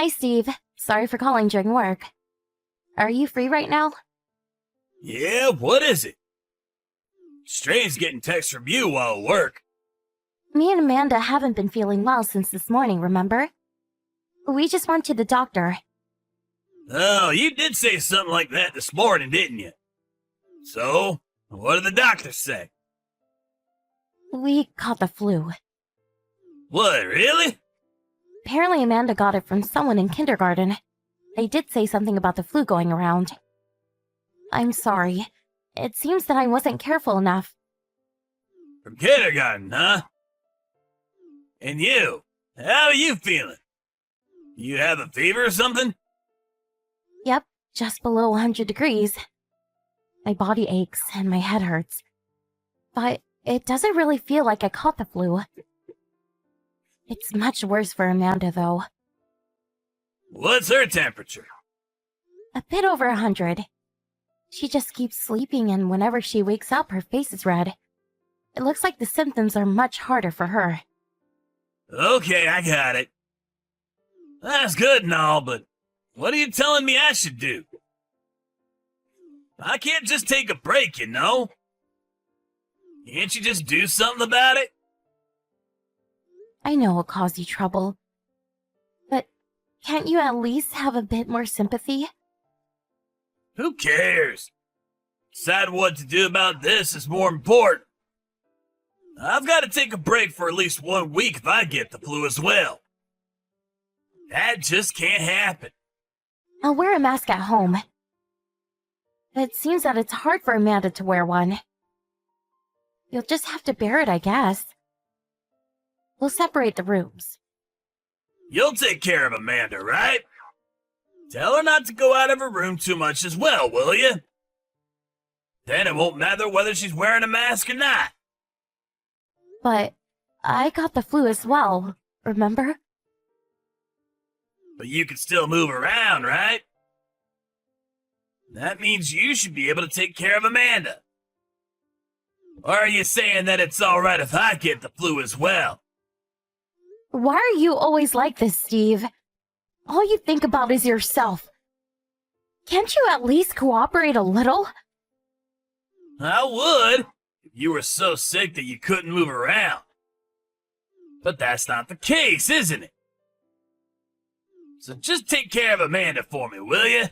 Hi, Steve. Sorry for calling during work. Are you free right now? Yeah, what is it? Strange getting texts from you while at work. Me and Amanda haven't been feeling well since this morning, remember? We just went to the doctor. Oh, you did say something like that this morning, didn't you? So, what did the doctor say? We caught the flu. What, really? Apparently Amanda got it from someone in kindergarten. They did say something about the flu going around. I'm sorry. It seems that I wasn't careful enough. From kindergarten, huh? And you? How are you feeling? You have a fever or something? Yep, just below 100 degrees. My body aches and my head hurts. But it doesn't really feel like I caught the flu. It's much worse for Amanda, though. What's her temperature? A bit over 100. She just keeps sleeping, and whenever she wakes up, her face is red. It looks like the symptoms are much harder for her. Okay, I got it. That's good and all, but what are you telling me I should do? I can't just take a break, you know? Can't you just do something about it? I know it'll cause you trouble. But can't you at least have a bit more sympathy? Who cares? Decide what to do about this is more important. I've got to take a break for at least 1 week if I get the flu as well. That just can't happen. I'll wear a mask at home. It seems that it's hard for Amanda to wear one. You'll just have to bear it, I guess. We'll separate the rooms. You'll take care of Amanda, right? Tell her not to go out of her room too much as well, will you? Then it won't matter whether she's wearing a mask or not. But I got the flu as well, remember? But you can still move around, right? That means you should be able to take care of Amanda. Or are you saying that it's alright if I get the flu as well? Why are you always like this, Steve? All you think about is yourself. Can't you at least cooperate a little? I would, if you were so sick that you couldn't move around. But that's not the case, isn't it? So just take care of Amanda for me, will you?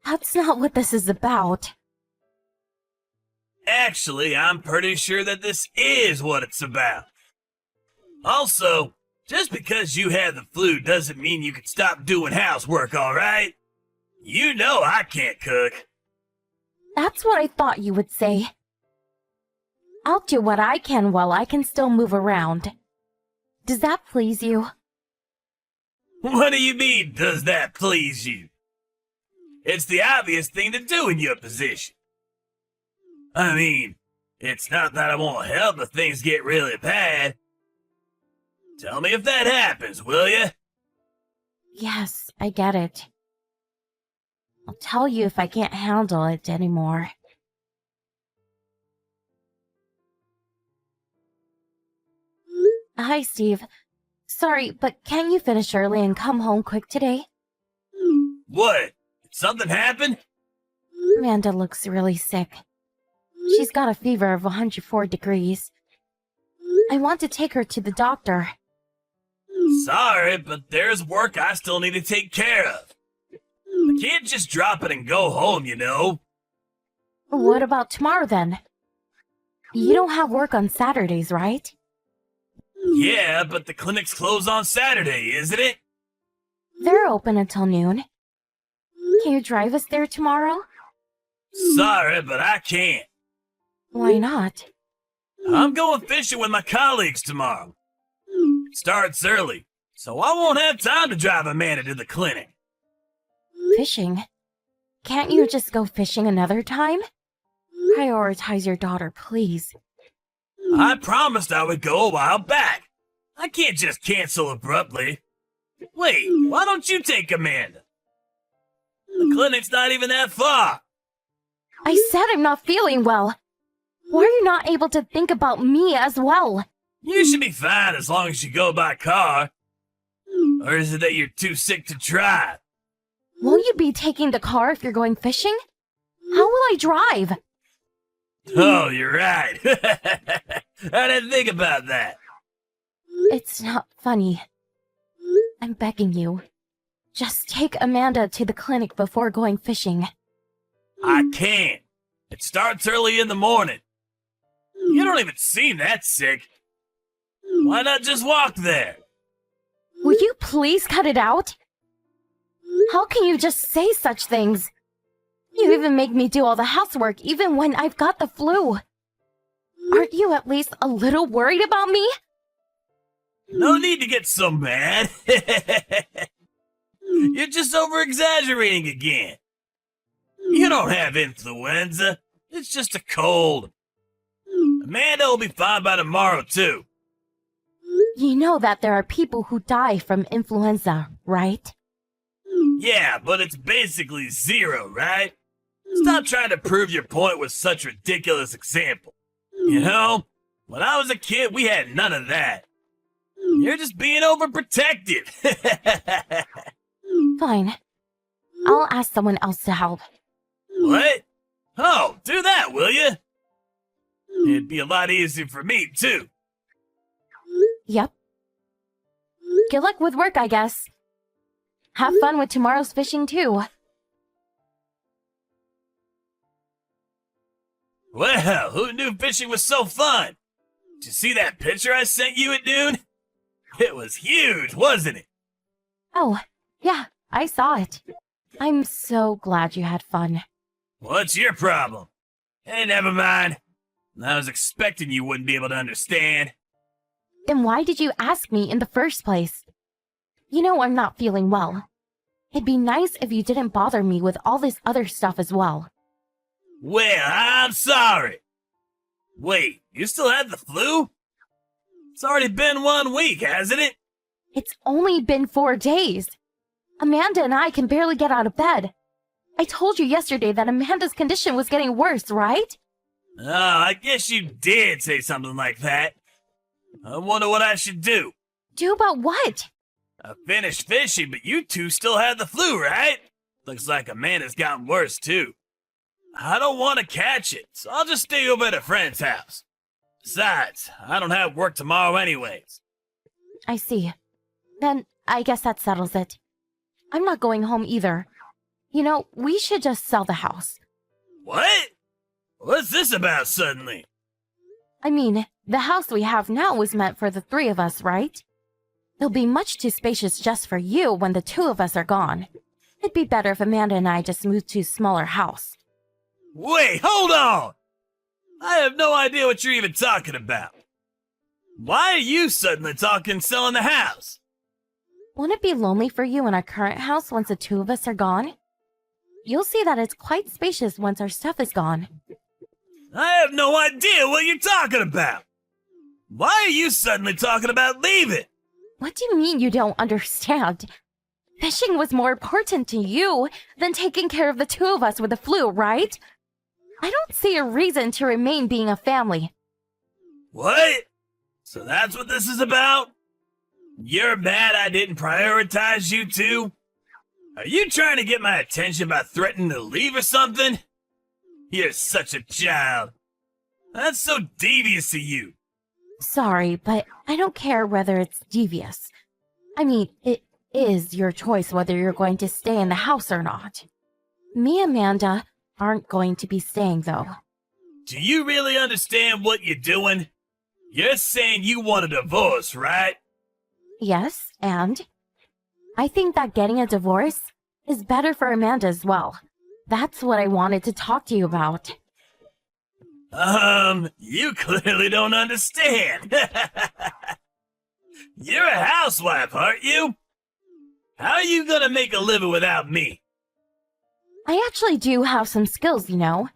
That's not what this is about. Actually, I'm pretty sure that this is what it's about. Also, just because you have the flu doesn't mean you can stop doing housework, alright? You know I can't cook. That's what I thought you would say. I'll do what I can while I can still move around. Does that please you? What do you mean, does that please you? It's the obvious thing to do in your position. I mean, it's not that I won't help if things get really bad. Tell me if that happens, will you? Yes, I get it. I'll tell you if I can't handle it anymore. Hi, Steve. Sorry, but can you finish early and come home quick today? What? Did something happen? Amanda looks really sick. She's got a fever of 104 degrees. I want to take her to the doctor. Sorry, but there's work I still need to take care of. I can't just drop it and go home, you know. What about tomorrow then? You don't have work on Saturdays, right? Yeah, but the clinic's closed on Saturday, isn't it? They're open until noon. Can you drive us there tomorrow? Sorry, but I can't. Why not? I'm going fishing with my colleagues tomorrow. It starts early, so I won't have time to drive Amanda to the clinic. Fishing? Can't you just go fishing another time? Prioritize your daughter, please. I promised I would go a while back. I can't just cancel abruptly. Wait, why don't you take Amanda? The clinic's not even that far. I said I'm not feeling well. Why are you not able to think about me as well? You should be fine as long as you go by car. Or is it that you're too sick to drive? Won't you be taking the car if you're going fishing? How will I drive? Oh, you're right. I didn't think about that. It's not funny. I'm begging you. Just take Amanda to the clinic before going fishing. I can't. It starts early in the morning. You don't even seem that sick. Why not just walk there? Will you please cut it out? How can you just say such things? You even make me do all the housework even when I've got the flu. Aren't you at least a little worried about me? No need to get so mad. You're just over-exaggerating again. You don't have influenza. It's just a cold. Amanda will be fine by tomorrow, too. You know that there are people who die from influenza, right? Yeah, but it's basically zero, right? Stop trying to prove your point with such ridiculous example. You know, when I was a kid, we had none of that. You're just being overprotective. Fine. I'll ask someone else to help. What? Oh, do that, will you? It'd be a lot easier for me, too. Yep. Good luck with work, I guess. Have fun with tomorrow's fishing, too. Well, who knew fishing was so fun? Did you see that picture I sent you at noon? It was huge, wasn't it? Oh, yeah, I saw it. I'm so glad you had fun. What's your problem? Hey, never mind. I was expecting you wouldn't be able to understand. Then why did you ask me in the first place? You know I'm not feeling well. It'd be nice if you didn't bother me with all this other stuff as well. Well, I'm sorry. Wait, you still have the flu? It's already been 1 week, hasn't it? It's only been 4 days. Amanda and I can barely get out of bed. I told you yesterday that Amanda's condition was getting worse, right? Oh, I guess you did say something like that. I wonder what I should do. Do about what? I finished fishing, but you two still have the flu, right? Looks like Amanda's gotten worse, too. I don't want to catch it, so I'll just stay over at a friend's house. Besides, I don't have work tomorrow anyways. I see. Then I guess that settles it. I'm not going home either. You know, we should just sell the house. What? What's this about suddenly? I mean, the house we have now was meant for the 3 of us, right? It'll be much too spacious just for you when the 2 of us are gone. It'd be better if Amanda and I just moved to a smaller house. Wait, hold on! I have no idea what you're even talking about. Why are you suddenly talking selling the house? Won't it be lonely for you in our current house once the 2 of us are gone? You'll see that it's quite spacious once our stuff is gone. I have no idea what you're talking about. Why are you suddenly talking about leaving? What do you mean you don't understand? Fishing was more important to you than taking care of the 2 of us with the flu, right? I don't see a reason to remain being a family. What? So that's what this is about? You're mad I didn't prioritize you two? Are you trying to get my attention by threatening to leave or something? You're such a child. That's so devious of you. Sorry, but I don't care whether it's devious. I mean, it is your choice whether you're going to stay in the house or not. Me and Amanda aren't going to be staying, though. Do you really understand what you're doing? You're saying you want a divorce, right? Yes, and? I think that getting a divorce is better for Amanda as well. That's what I wanted to talk to you about. You clearly don't understand. You're a housewife, aren't you? How are you gonna make a living without me? I actually do have some skills, you know.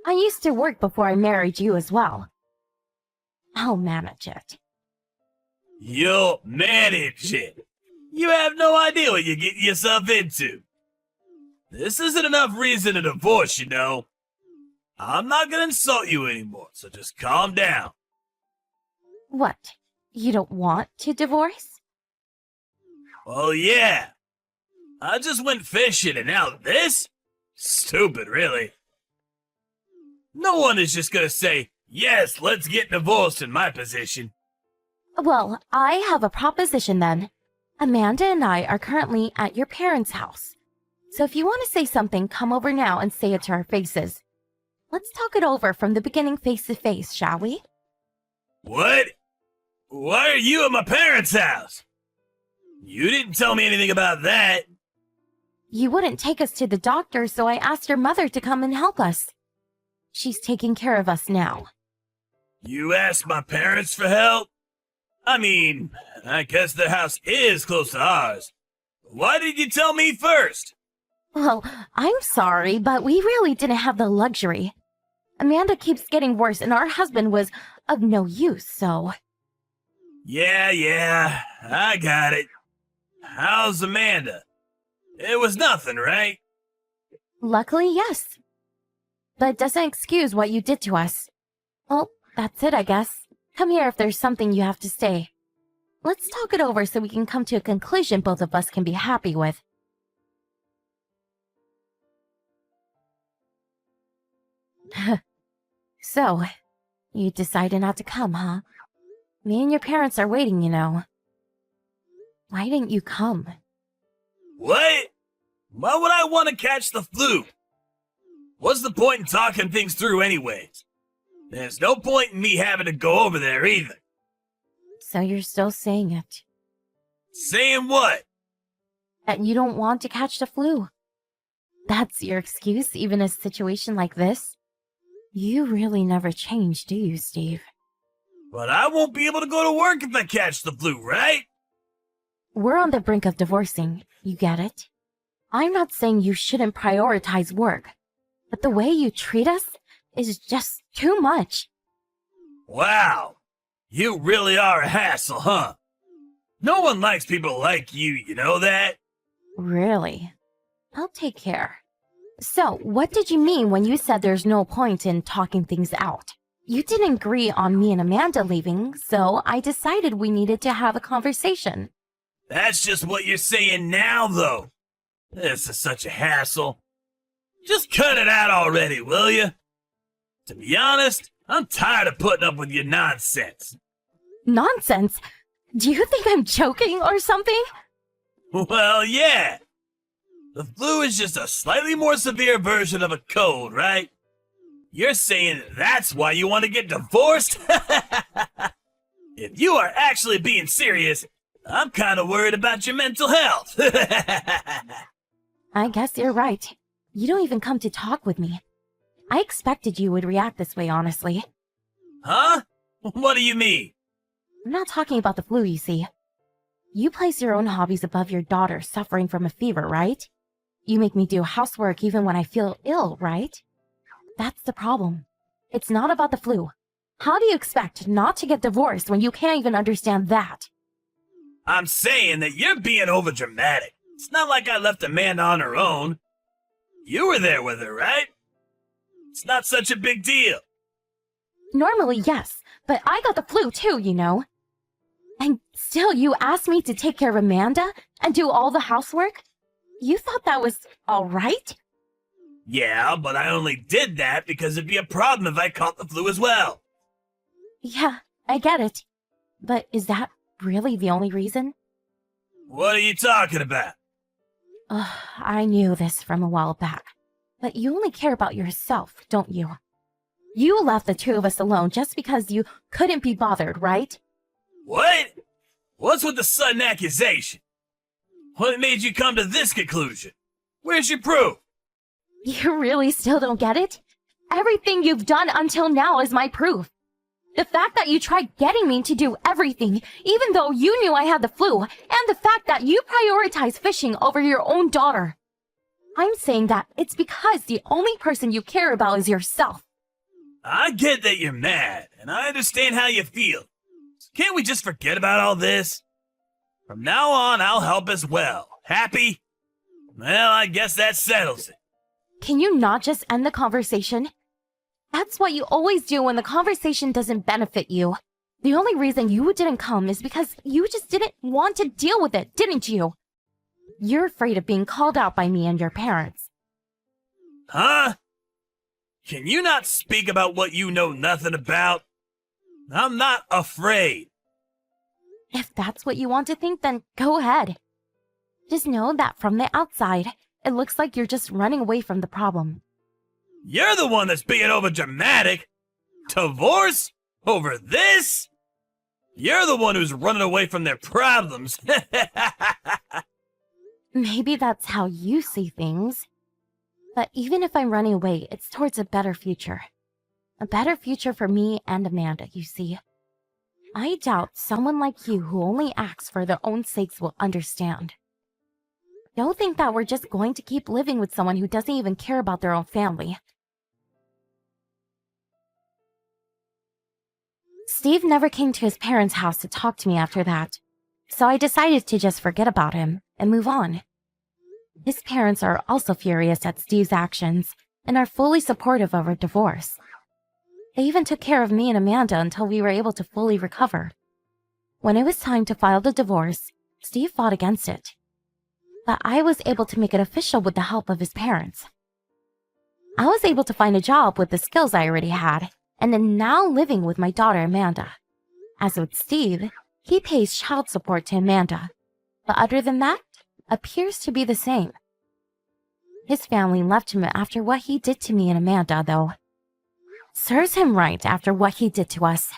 I used to work before I married you as well. I'll manage it. You'll manage it. You have no idea what you're getting yourself into. This isn't enough reason to divorce, you know. I'm not gonna insult you anymore, so just calm down. What? You don't want to divorce? Well, yeah. I just went fishing and now this? Stupid, really. No one is just gonna say, yes, let's get divorced in my position. Well, I have a proposition then. Amanda and I are currently at your parents' house. So if you want to say something, come over now and say it to our faces. Let's talk it over from the beginning face to face, shall we? What? Why are you at my parents' house? You didn't tell me anything about that. You wouldn't take us to the doctor, so I asked your mother to come and help us. She's taking care of us now. You asked my parents for help? I mean, I guess their house is close to ours. Why did you tell me first? Well, I'm sorry, but we really didn't have the luxury. Amanda keeps getting worse and our husband was of no use, so... Yeah, I got it. How's Amanda? It was nothing, right? Luckily, yes. But it doesn't excuse what you did to us. Well, that's it, I guess. Come here if there's something you have to say. Let's talk it over so we can come to a conclusion both of us can be happy with. So, you decided not to come, huh? Me and your parents are waiting, you know. Why didn't you come? What? Why would I want to catch the flu? What's the point in talking things through anyways? There's no point in me having to go over there either. So you're still saying it. Saying what? That you don't want to catch the flu. That's your excuse even in a situation like this? You really never change, do you, Steve? But I won't be able to go to work if I catch the flu, right? We're on the brink of divorcing, you get it? I'm not saying you shouldn't prioritize work, but the way you treat us is just too much. Wow. You really are a hassle, huh? No one likes people like you know that? Really? I'll take care. So, what did you mean when you said there's no point in talking things out? You didn't agree on me and Amanda leaving, so I decided we needed to have a conversation. That's just what you're saying now, though. This is such a hassle. Just cut it out already, will you? To be honest, I'm tired of putting up with your nonsense. Nonsense? Do you think I'm joking or something? Well, yeah. The flu is just a slightly more severe version of a cold, right? You're saying that's why you want to get divorced? If you are actually being serious, I'm kind of worried about your mental health. I guess you're right. You don't even come to talk with me. I expected you would react this way, honestly. Huh? What do you mean? I'm not talking about the flu, you see. You place your own hobbies above your daughter suffering from a fever, right? You make me do housework even when I feel ill, right? That's the problem. It's not about the flu. How do you expect not to get divorced when you can't even understand that? I'm saying that you're being overdramatic. It's not like I left Amanda on her own. You were there with her, right? It's not such a big deal. Normally, yes, but I got the flu too, you know. And still, you asked me to take care of Amanda and do all the housework? You thought that was all right? Yeah, but I only did that because it'd be a problem if I caught the flu as well. Yeah, I get it. But is that really the only reason? What are you talking about? I knew this from a while back. But you only care about yourself, don't you? You left the two of us alone just because you couldn't be bothered, right? What? What's with the sudden accusation? What made you come to this conclusion? Where's your proof? You really still don't get it? Everything you've done until now is my proof. The fact that you tried getting me to do everything, even though you knew I had the flu, and the fact that you prioritize fishing over your own daughter. I'm saying that it's because the only person you care about is yourself. I get that you're mad, and I understand how you feel. So can't we just forget about all this? From now on, I'll help as well. Happy? Well, I guess that settles it. Can you not just end the conversation? That's what you always do when the conversation doesn't benefit you. The only reason you didn't come is because you just didn't want to deal with it, didn't you? You're afraid of being called out by me and your parents. Huh? Can you not speak about what you know nothing about? I'm not afraid. If that's what you want to think, then go ahead. Just know that from the outside, it looks like you're just running away from the problem. You're the one that's being over dramatic. Divorce? Over this? You're the one who's running away from their problems. Maybe that's how you see things. But even if I'm running away, it's towards a better future. A better future for me and Amanda, you see. I doubt someone like you who only acts for their own sakes will understand. Don't think that we're just going to keep living with someone who doesn't even care about their own family. Steve never came to his parents' house to talk to me after that, so I decided to just forget about him and move on. His parents are also furious at Steve's actions and are fully supportive of our divorce. They even took care of me and Amanda until we were able to fully recover. When it was time to file the divorce, Steve fought against it. But I was able to make it official with the help of his parents. I was able to find a job with the skills I already had, and am now living with my daughter Amanda. As with Steve, he pays child support to Amanda, but other than that, appears to be the same. His family left him after what he did to me and Amanda, though. Serves him right after what he did to us.